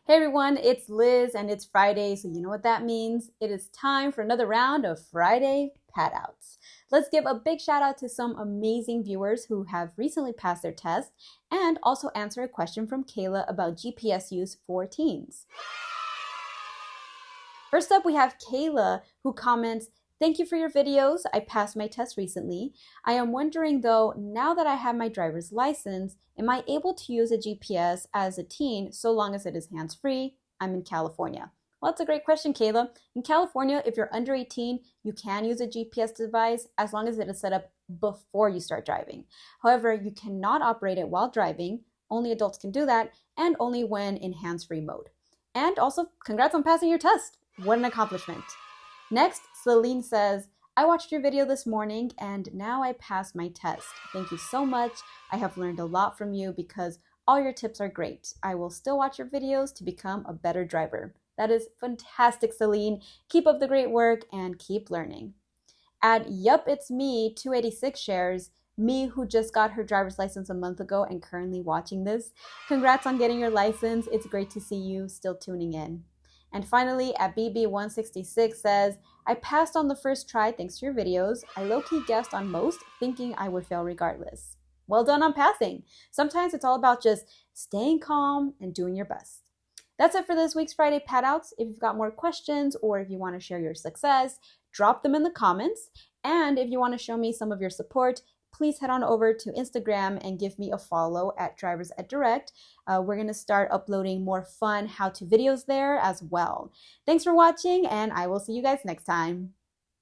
Hey everyone, it's Liz and it's Friday, so you know what that means. It is time for another round of Friday PatOuts. Let's give a big shout out to some amazing viewers who have recently passed their test and also answer a question from Kayla about GPS use for teens. First up, we have Kayla who comments, "Thank you for your videos. I passed my test recently. I am wondering though, now that I have my driver's license, am I able to use a GPS as a teen so long as it is hands-free? I'm in California." Well, that's a great question, Kayla. In California, if you're under 18, you can use a GPS device as long as it is set up before you start driving. However, you cannot operate it while driving. Only adults can do that, and only when in hands-free mode. And also, congrats on passing your test. What an accomplishment. Next, Celine says, "I watched your video this morning and now I passed my test. Thank you so much. I have learned a lot from you because all your tips are great. I will still watch your videos to become a better driver." That is fantastic, Celine. Keep up the great work and keep learning. At Yup It's Me 286 shares, "Me who just got her driver's license a month ago and currently watching this. Congrats on getting your license. It's great to see you still tuning in." And finally, at BB166 says, "I passed on the first try thanks to your videos. I low-key guessed on most, thinking I would fail regardless." Well done on passing. Sometimes it's all about just staying calm and doing your best. That's it for this week's Friday PatOuts. If you've got more questions or if you want to share your success, drop them in the comments. And if you want to show me some of your support, please head on over to Instagram and give me a follow at Drivers at Direct. We're going to start uploading more fun how-to videos there as well. Thanks for watching, and I will see you guys next time.